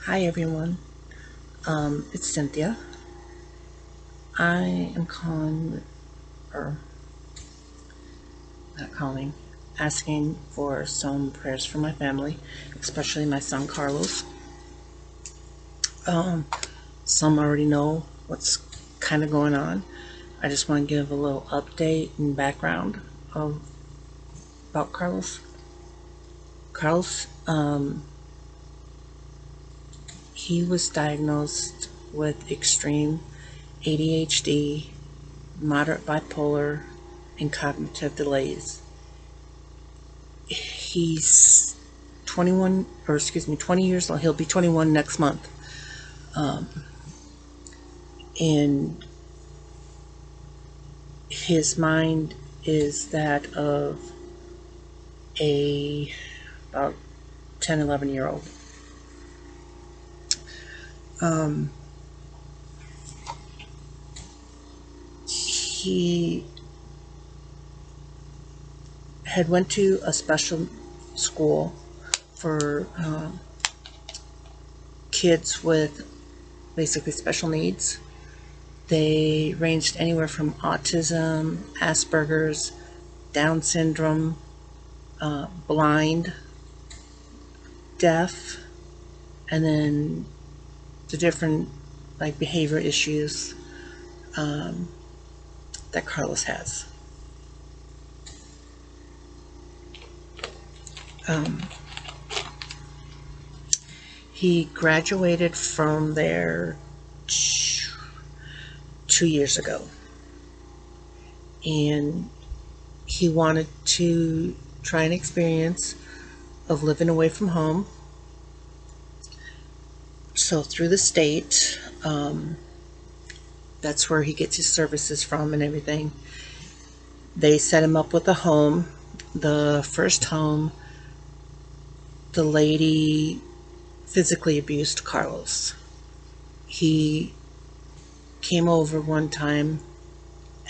Hi everyone, it's Cynthia. I am or not calling, asking for some prayers for my family, especially my son Carlos. Um, some already know what's kind of going on. I just want to give a little update and background of, about Carlos. Carlos, he was diagnosed with extreme ADHD, moderate bipolar, and cognitive delays. He's 21, or excuse me, 20 years old. He'll be 21 next month. Um, and his mind is that of a about 10, 11-year old. Um, he had went to a special school for kids with basically special needs. They ranged anywhere from autism, Asperger's, Down syndrome, blind, deaf, and then the different like behavior issues um, that Carlos has. Um, he graduated from there 2 years ago, and he wanted to try an experience of living away from home. So through the state, that's where he gets his services from and everything. They set him up with a home. The first home, the lady physically abused Carlos. He came over one time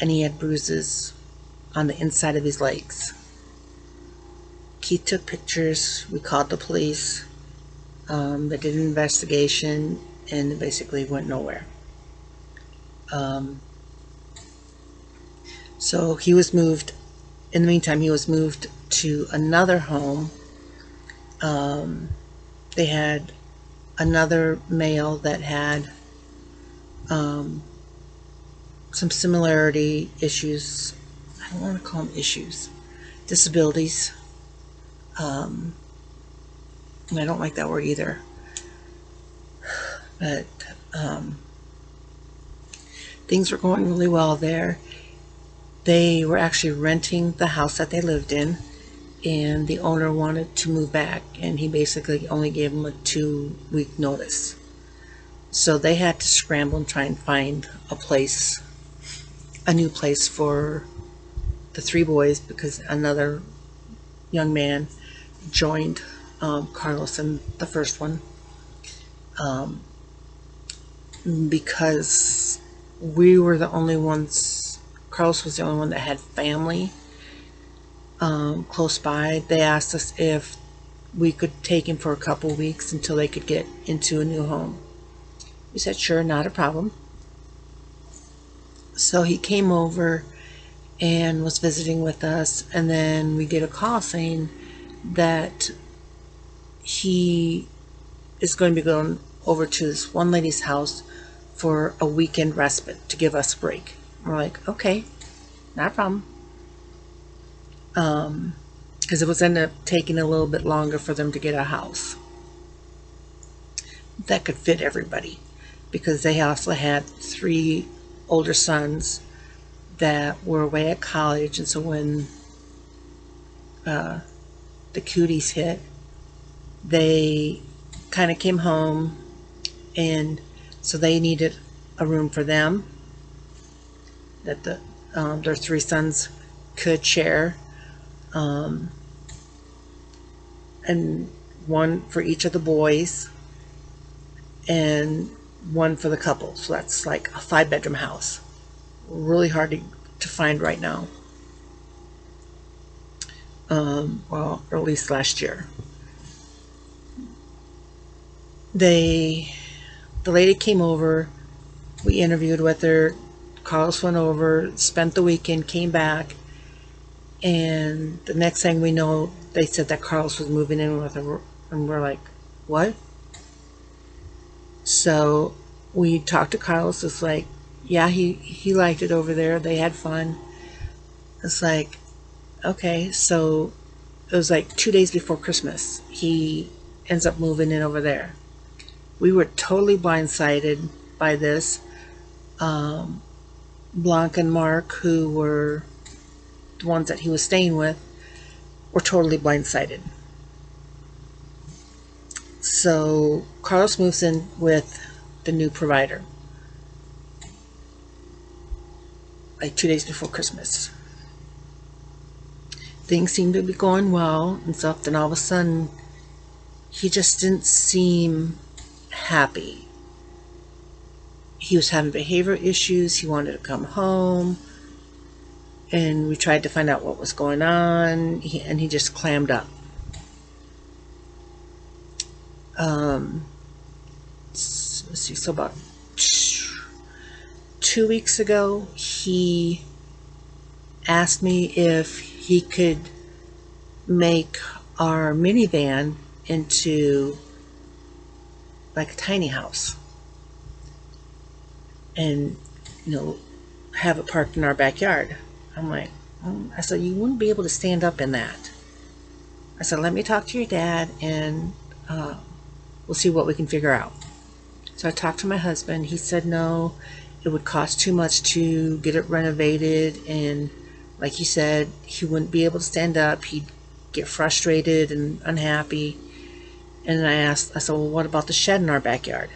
and he had bruises on the inside of his legs. He took pictures. We called the police. They did an investigation and it basically went nowhere. Um, so he was moved. In the meantime, he was moved to another home. Um, they had another male that had um, some similarity issues. I don't want to call them issues, disabilities. Um, I don't like that word either. But um, things were going really well there. They were actually renting the house that they lived in, and the owner wanted to move back, and he basically only gave them a 2-week notice. So they had to scramble and try and find a new place for the 3 boys because another young man joined Carlos in the first one. Um, because we were the only ones, Carlos was the only one that had family close by. They asked us if we could take him for a couple weeks until they could get into a new home. We said, sure, not a problem. So he came over and was visiting with us, and then we get a call saying that he is going to be going over to this one lady's house for a weekend respite to give us a break. We're like, okay, not a problem. Because it was ended up taking a little bit longer for them to get a house that could fit everybody, because they also had 3 older sons that were away at college, and so when uh, the cooties hit, they kind of came home, and so they needed a room for them that their 3 sons could share, um, and one for each of the boys, and one for the couple. So that's like a 5-bedroom house. Really hard to find right now. Well, or at least last year. they the lady came over. We interviewed with her. Carlos went over, spent the weekend, came back, and the next thing we know, they said that Carlos was moving in with her, and we're like, what? So we talked to Carlos. It's like, yeah, he liked it over there. They had fun. It's like, okay, so it was like 2 days before Christmas. He ends up moving in over there. We were totally blindsided by this. Um, Blanc and Mark, who were the ones that he was staying with, were totally blindsided. So Carlos moves in with the new provider, like 2 days before Christmas. Things seemed to be going well and stuff. Then all of a sudden, he just didn't seem happy. He was having behavior issues. He wanted to come home. And we tried to find out what was going on. And he just clammed up. Let's see, so about 2 weeks ago, he asked me if he could make our minivan into like a tiny house and, have it parked in our backyard. I'm like, I said, you wouldn't be able to stand up in that. I said, let me talk to your dad and we'll see what we can figure out. So I talked to my husband. He said no, it would cost too much to get it renovated, and like he said, he wouldn't be able to stand up. He'd get frustrated and unhappy. And then I said, well, what about the shed in our backyard?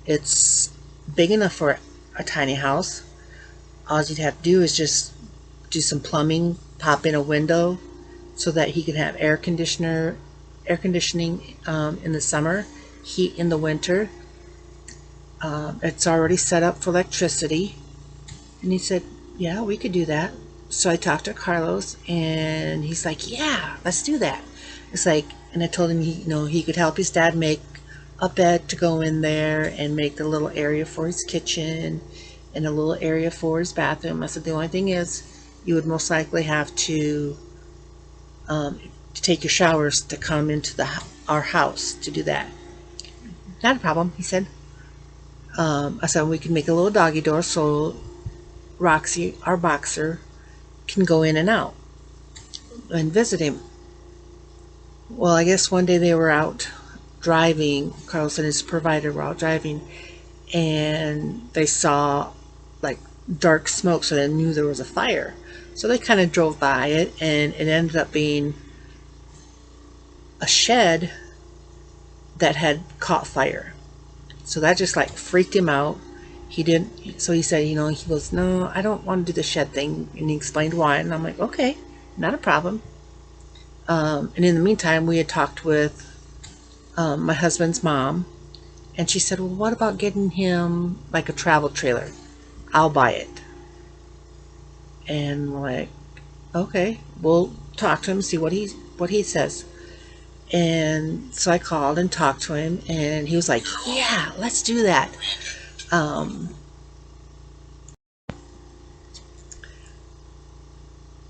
It's big enough for a tiny house. All you'd have to do is just do some plumbing, pop in a window so that he could have air conditioning in the summer, heat in the winter. It's already set up for electricity. And he said, yeah, we could do that. So I talked to Carlos and he's like, yeah, let's do that. It's like, and I told him he could help his dad make a bed to go in there and make the little area for his kitchen and a little area for his bathroom. I said, the only thing is you would most likely have to take your showers to come into our house to do that. Not a problem, he said. I said, we can make a little doggy door so Roxy, our boxer, can go in and out and visit him. Well, I guess one day they were out driving, Carlos and his provider were out driving, and they saw like dark smoke, so they knew there was a fire. So they kind of drove by it, and it ended up being a shed that had caught fire. So that just like freaked him out. He didn't, so he said, he goes, no, I don't want to do the shed thing. And he explained why. And I'm like, okay, not a problem. And in the meantime, we had talked with my husband's mom. And she said, well, what about getting him like a travel trailer? I'll buy it. And we're like, okay, we'll talk to him, see what he says. And so I called and talked to him, and he was like, yeah, let's do that.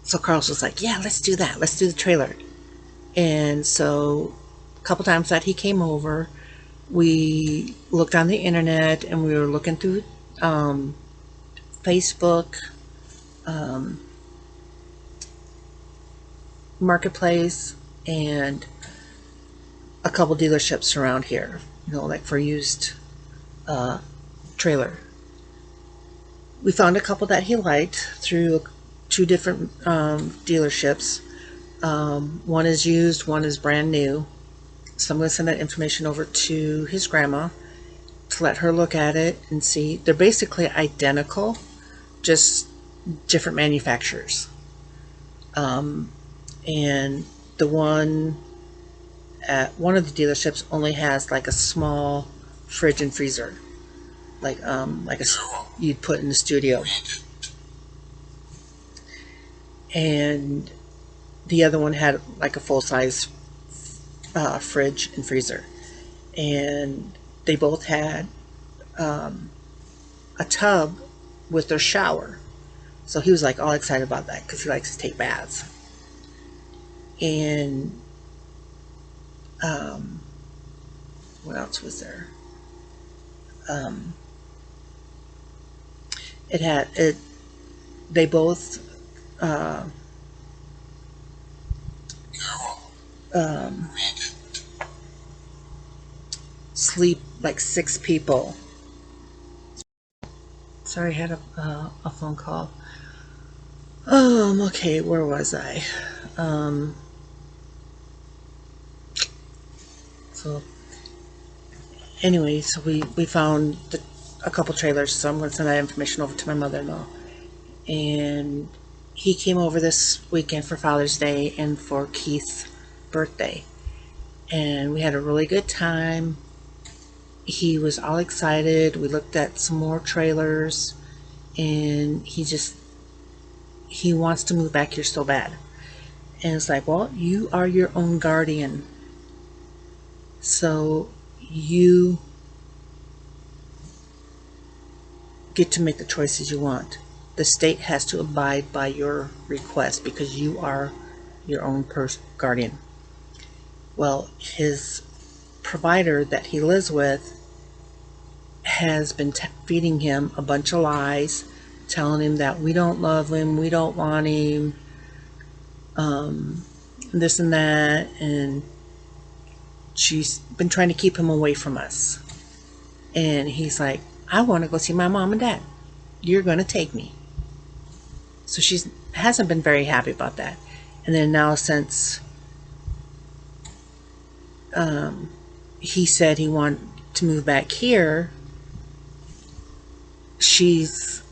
So Carlos was like, yeah, let's do that. Let's do the trailer. And so a couple times that he came over, we looked on the internet and we were looking through Facebook, Marketplace, and a couple dealerships around here, like for used trailer. We found a couple that he liked through 2 different dealerships. One is used, one is brand new. So I'm going to send that information over to his grandma to let her look at it and see. They're basically identical, just different manufacturers. And the one at one of the dealerships only has like a small fridge and freezer, like you'd put in the studio. And the other one had like a full-size fridge and freezer. And they both had a tub with their shower. So he was like all excited about that because he likes to take baths. And what else was there? Um, it had it. They both uh, um, sleep like 6 people. Sorry, I had a phone call. Okay, where was I? Um, so anyway, so we found a couple trailers, so I'm going to send that information over to my mother-in-law. And he came over this weekend for Father's Day and for Keith's birthday. And we had a really good time. He was all excited. We looked at some more trailers, and he wants to move back here so bad. And it's like, well, you are your own guardian. So you get to make the choices you want. The state has to abide by your request because you are your own guardian. Well, his provider that he lives with has been feeding him a bunch of lies, telling him that we don't love him, we don't want him, this and that, and she's been trying to keep him away from us. And he's like, I want to go see my mom and dad. You're going to take me. So she hasn't been very happy about that. And then now, since he said he wanted to move back here, she's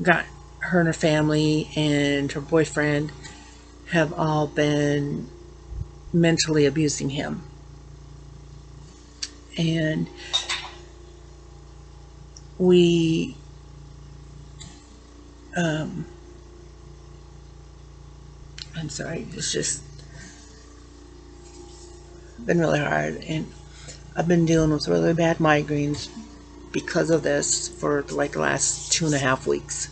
got her and her family and her boyfriend have all been mentally abusing him. And we I'm sorry, it's just been really hard, and I've been dealing with really bad migraines because of this for like the last 2.5 weeks.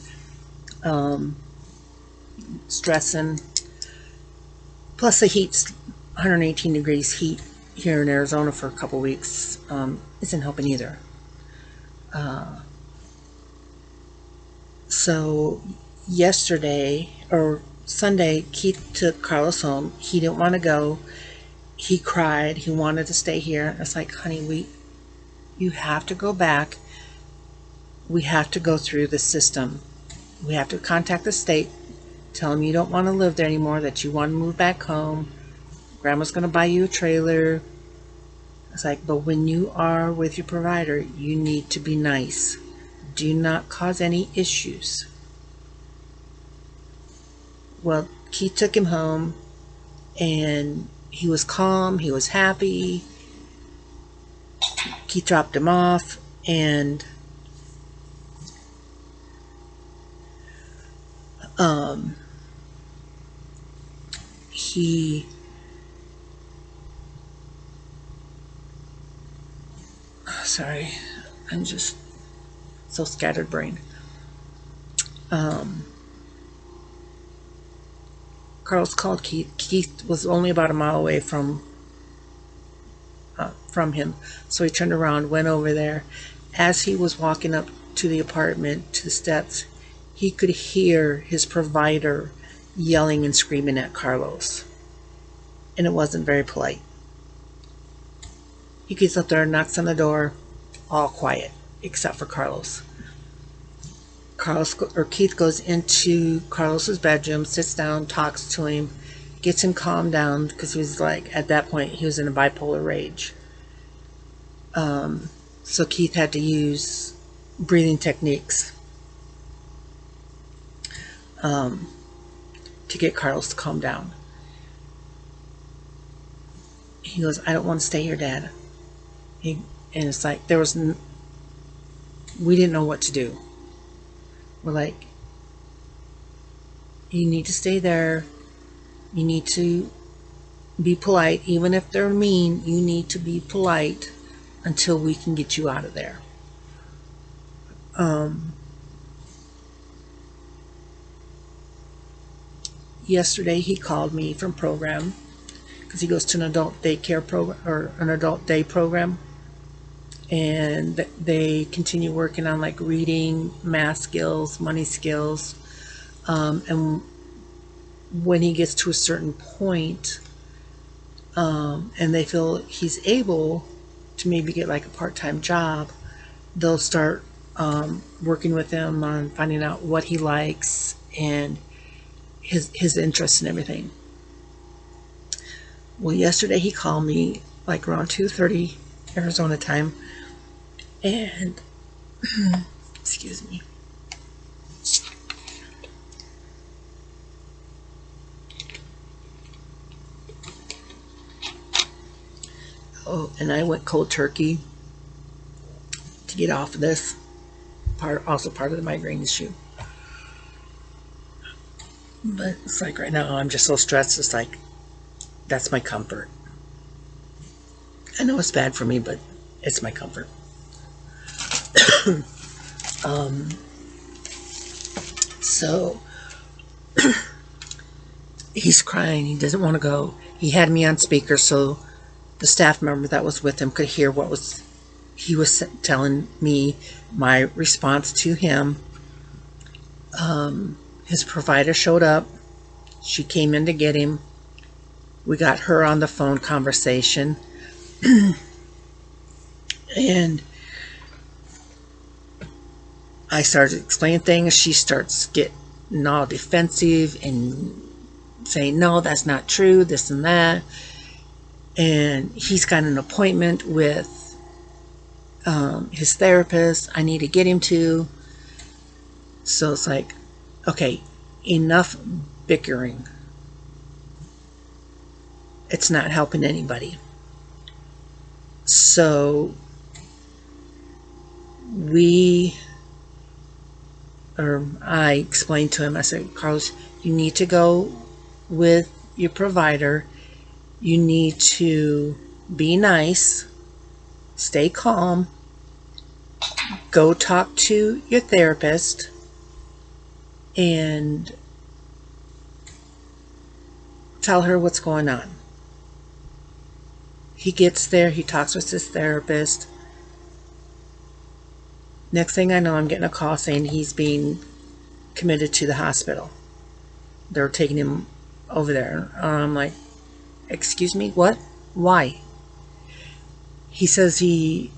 Stressing, plus the heat's 118 degrees heat here in Arizona for a couple weeks isn't helping either. So yesterday or Sunday, Keith took Carlos home. He didn't want to go. He cried. He wanted to stay here. It's like, honey, you have to go back. We have to go through the system. We have to contact the state, tell them you don't want to live there anymore, that you want to move back home. Grandma's going to buy you a trailer. It's like, but when you are with your provider, you need to be nice. Do not cause any issues. Well, Keith took him home, and he was calm. He was happy. Keith dropped him off, and he sorry, I'm just so scattered brain. Carlos called Keith. Keith was only about a mile away from him, so he turned around, went over there. As he was walking up to the apartment, to the steps, he could hear his provider yelling and screaming at Carlos, and it wasn't very polite. He gets up there, knocks on the door, all quiet except for Carlos. Keith goes into Carlos's bedroom, sits down, talks to him, gets him calmed down because he was like, at that point, he was in a bipolar rage. So Keith had to use breathing techniques to get Carlos to calm down. He goes, I don't want to stay here, Dad. And it's like, we didn't know what to do. We're like, you need to stay there. You need to be polite. Even if they're mean, you need to be polite. until we can get you out of there. Yesterday he called me from program because he goes to an adult daycare program or an adult day program, and they continue working on like reading, math skills, money skills, and when he gets to a certain point, and they feel he's able to maybe get like a part-time job, they'll start working with him on finding out what he likes and his interests and everything. Well, yesterday he called me like around 2:30 Arizona time, and excuse me. Oh, and I went cold turkey to get off of this. Also part of the migraine issue. But it's like right now I'm just so stressed. It's like that's my comfort. I know it's bad for me, but it's my comfort. So he's crying. He doesn't want to go. He had me on speaker so the staff member that was with him could hear what he was telling me, my response to him. His provider showed up. She came in to get him. We got her on the phone conversation. And I started explaining things. She starts getting all defensive and saying, no, that's not true, this and that. And he's got an appointment with his therapist I need to get him to. So it's like, okay, enough bickering. It's not helping anybody. So I explained to him, I said, Carlos, you need to go with your provider. You need to be nice, stay calm, go talk to your therapist, and tell her what's going on. He gets there, he talks with his therapist. Next thing I know, I'm getting a call saying he's being committed to the hospital. They're taking him over there. I'm like, excuse me, what? Why? He says he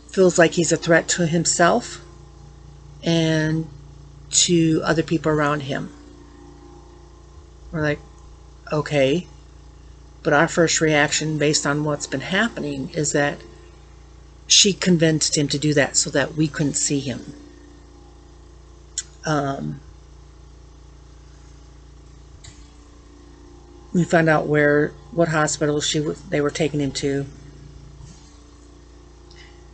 feels like he's a threat to himself and to other people around him. We're like, okay. But our first reaction based on what's been happening is that she convinced him to do that so that we couldn't see him. We found out what hospital they were taking him to.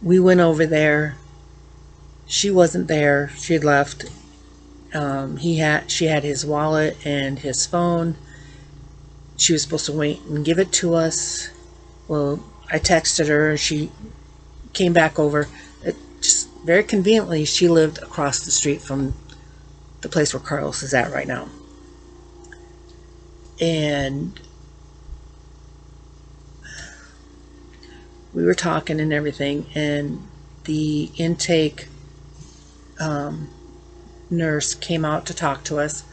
We went over there. She wasn't there. She had left. She had his wallet and his phone. She was supposed to wait and give it to us. Well, I texted her. She came back over. Just very conveniently, she lived across the street from the place where Carlos is at right now. And we were talking and everything, and the intake nurse came out to talk to us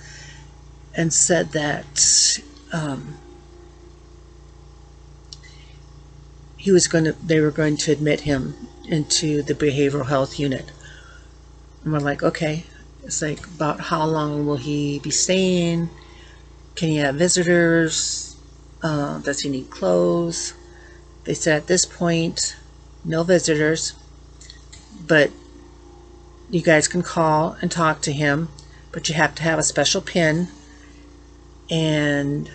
and said that they were going to admit him into the behavioral health unit. And we're like, okay. It's like, about how long will he be staying? Can he have visitors? Does he need clothes? They said at this point, no visitors, but you guys can call and talk to him, but you have to have a special PIN. And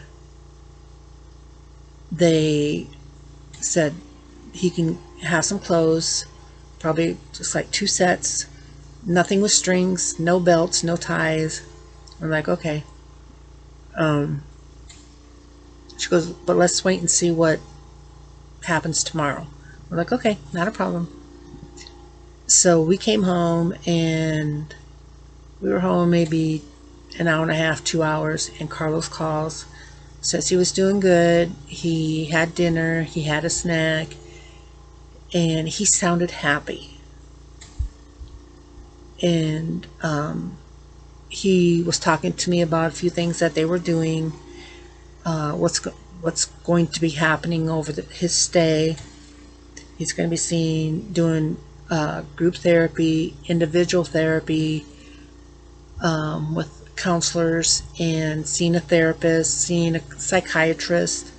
they said he can have some clothes, probably just like 2 sets, nothing with strings, no belts, no ties. I'm like, okay. She goes, but let's wait and see what happens tomorrow. We're like, okay, not a problem. So we came home, and we were home maybe an hour and a half, 2 hours, and Carlos calls, says he was doing good. He had dinner, he had a snack, and he sounded happy. And he was talking to me about a few things that they were doing, what's going to be happening over his stay. He's going to be doing group therapy, individual therapy, with counselors, and seeing a therapist, seeing a psychiatrist,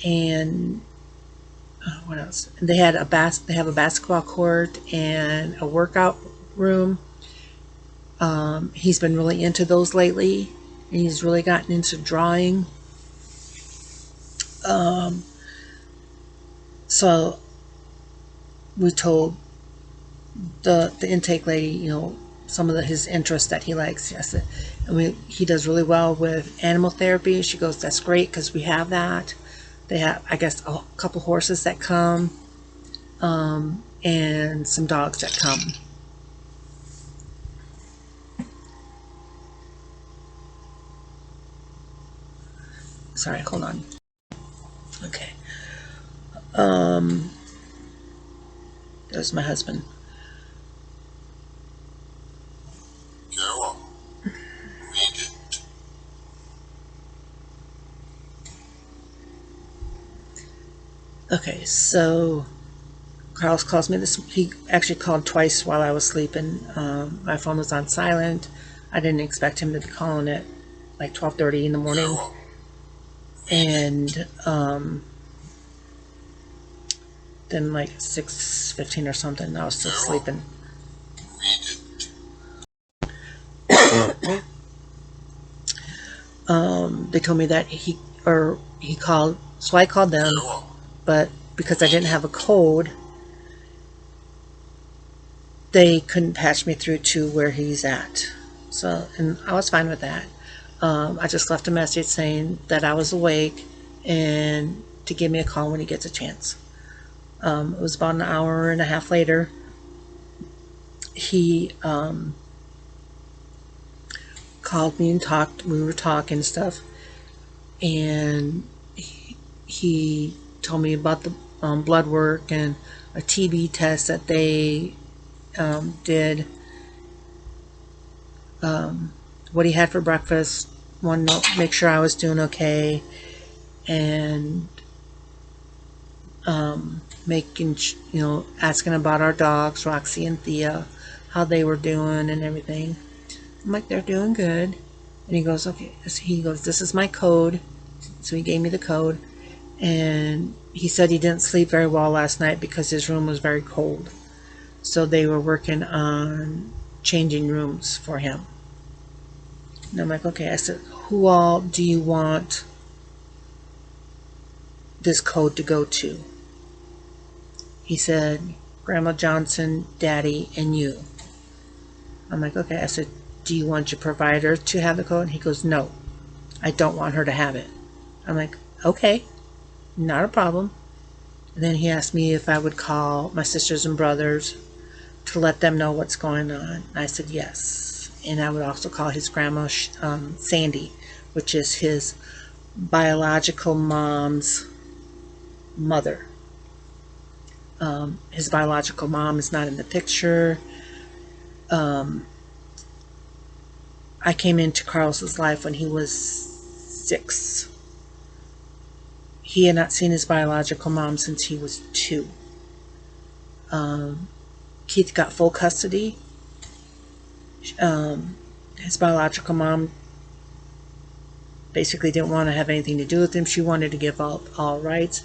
and what else? They have a basketball court and a workout room. He's been really into those lately, and he's really gotten into drawing. So we told the intake lady, some of his interests that he likes. Yes, he does really well with animal therapy. She goes, that's great, because we have that. They have, I guess, a couple horses that come, and some dogs that come. Sorry, hold on. Okay. There's my husband. Carol, read it. Okay, so Carlos calls me he actually called twice while I was sleeping. My phone was on silent. I didn't expect him to be calling at like 12:30 in the morning. Carol, And then like 6:15 or something, I was still sleeping. read it. They told me that he called, so I called them, Carol, but because I didn't have a code, they couldn't patch me through to where he's at. So, and I was fine with that. I just left a message saying that I was awake and to give me a call when he gets a chance. It was about an hour and a half later. He called me and talked. We were talking and stuff, and he told me about the blood work and a TB test that they did. What he had for breakfast. Wanted to make sure I was doing okay, and asking about our dogs, Roxy and Thea, how they were doing and everything. I'm like, they're doing good. And he goes, okay. He goes, this is my code. So he gave me the code. And he said he didn't sleep very well last night because his room was very cold. So they were working on changing rooms for him. And I'm like, okay. I said, who all do you want this code to go to? He said, Grandma Johnson, Daddy, and you. I'm like, okay. I said, do you want your provider to have the code? He goes, no, I don't want her to have it. I'm like, okay, not a problem. And then he asked me if I would call my sisters and brothers to let them know what's going on. I said yes. And I would also call his grandma, Sandy, which is his biological mom's mother. His biological mom is not in the picture. I came into Carlos's life when he was 6. He had not seen his biological mom since he was 2. Keith got full custody. His biological mom basically didn't want to have anything to do with him. She wanted to give up all rights,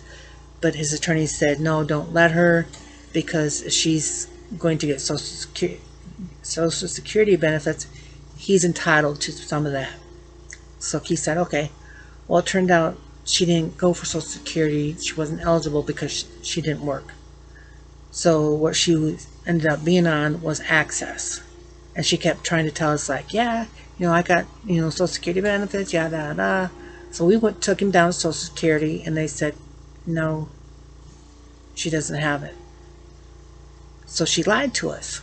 but his attorney said, no, don't let her, because she's going to get Social Security benefits. He's entitled to some of that. So Keith said, okay. Well, it turned out she didn't go for Social Security. She wasn't eligible because she didn't work. So what she ended up being on was Access. And she kept trying to tell us, like, yeah, I got, Social Security benefits, yada, yada. So we took him down to Social Security, and they said, no, she doesn't have it. So she lied to us.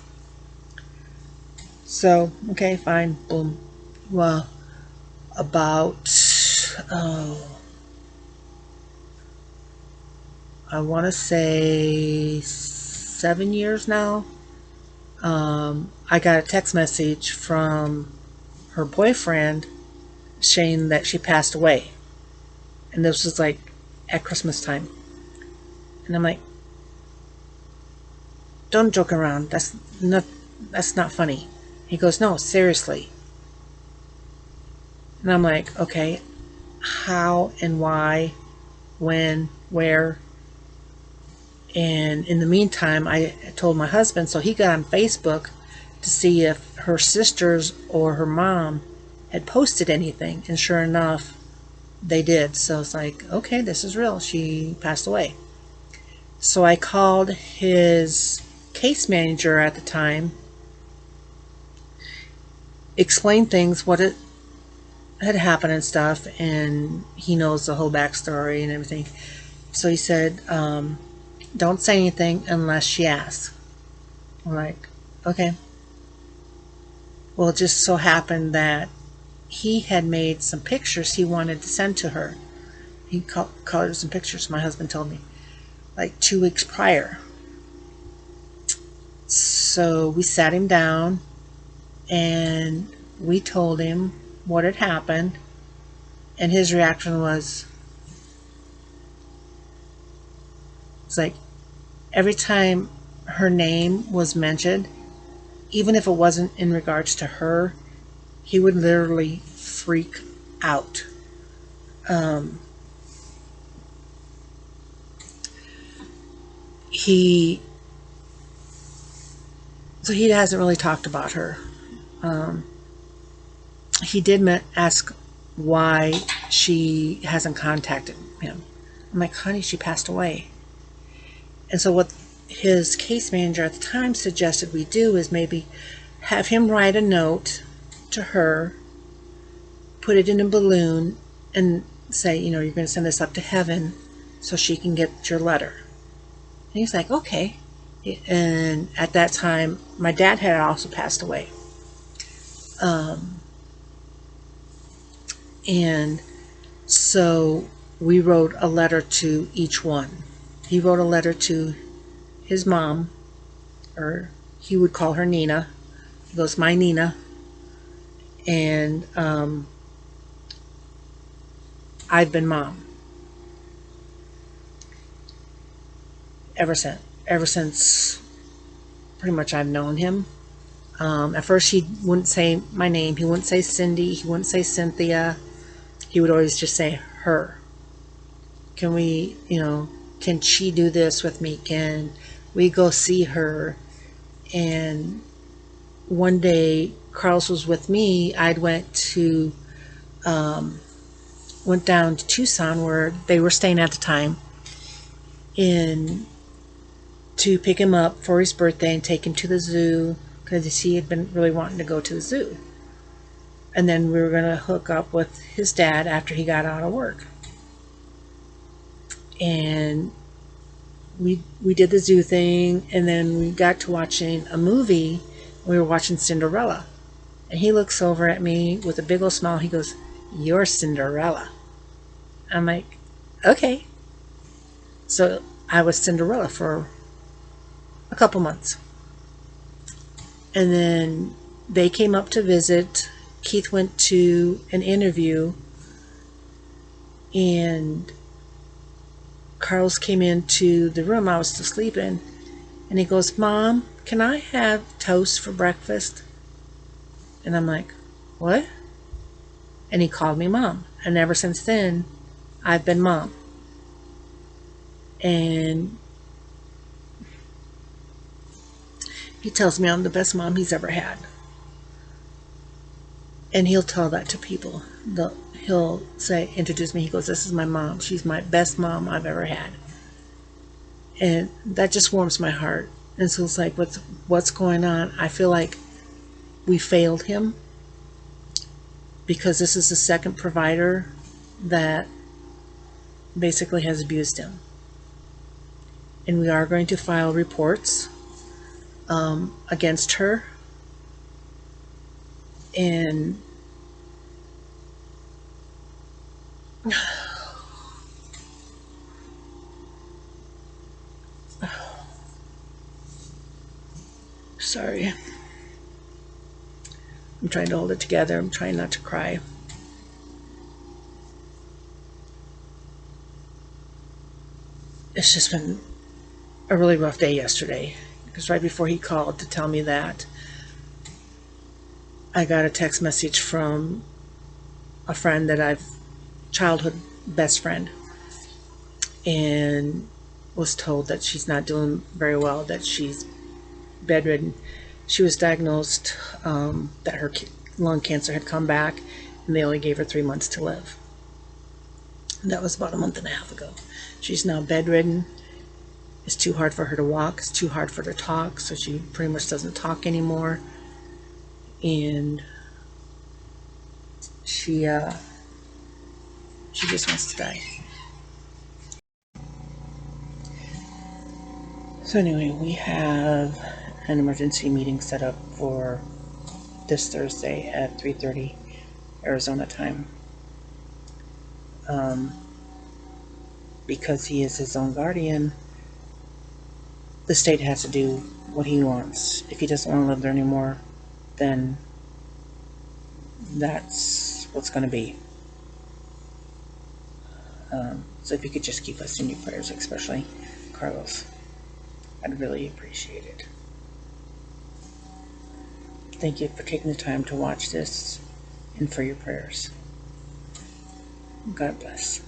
So, okay, fine, boom. Well, about, I want to say 7 years now, I got a text message from her boyfriend saying that she passed away. And this was like at Christmas time. And I'm like, don't joke around. That's not funny. He goes, no, seriously. And I'm like, okay, how and why, when, where? And in the meantime, I told my husband, so he got on Facebook to see if her sisters or her mom had posted anything. And sure enough, they did. So it's like, okay, this is real. She passed away. So I called his case manager at the time, explained things, what it had happened and stuff, and he knows the whole backstory and everything. So he said, don't say anything unless she asks. I'm like, okay. Well, it just so happened that he had made some pictures he wanted to send to her. He colored some pictures, my husband told me, like 2 weeks prior. So we sat him down and we told him what had happened, and his reaction was, it's like every time her name was mentioned, even if it wasn't in regards to her, he would literally freak out. He hasn't really talked about her. He did ask why she hasn't contacted him. I'm like, honey, she passed away. And so what his case manager at the time suggested we do is maybe have him write a note to her, put it in a balloon, and say, you're going to send this up to heaven so she can get your letter. And he's like, okay. And at that time, my dad had also passed away. And so we wrote a letter to each one. He wrote a letter to his mom, or he would call her Nina. He goes, my Nina. And I've been mom ever since pretty much I've known him. At first he wouldn't say my name. He wouldn't say Cindy. He wouldn't say Cynthia. He would always just say her. Can we, can she do this with me? Can we go see her? And one day Carlos was with me. I went down to Tucson, where they were staying at the time, to pick him up for his birthday and take him to the zoo, because he had been really wanting to go to the zoo. And then we were going to hook up with his dad after he got out of work. And we did the zoo thing, and then we got to watching a movie. We were watching Cinderella. And he looks over at me with a big old smile. He goes, you're Cinderella. I'm like, okay. So I was Cinderella for a couple months. And then they came up to visit. Keith went to an interview, and Carlos came into the room I was still sleeping, and he goes, Mom, can I have toast for breakfast? And I'm like, what? And he called me Mom. And ever since then, I've been Mom. And he tells me I'm the best mom he's ever had. And he'll tell that to people. He'll say, introduce me. He goes, this is my mom. She's my best mom I've ever had. And that just warms my heart. And so it's like, what's going on? I feel like we failed him, because this is the second provider that basically has abused him. and we are going to file reports against her. And sorry, I'm trying to hold it together. I'm trying not to cry. It's just been a really rough day yesterday, because right before he called to tell me that, I got a text message from a friend that I've childhood best friend, and was told that she's not doing very well, that she's bedridden. She was diagnosed that her lung cancer had come back, and they only gave her 3 months to live. And that was about a month and a half ago. She's now bedridden. It's too hard for her to walk. It's too hard for her to talk, so she pretty much doesn't talk anymore. And she just wants to die. So anyway, we have an emergency meeting set up for this Thursday at 3:30 Arizona time. Because he is his own guardian, the state has to do what he wants. If he doesn't want to live there anymore, then that's what's going to be. So if you could just keep us in your prayers, especially Carlos, I'd really appreciate it. Thank you for taking the time to watch this and for your prayers. God bless.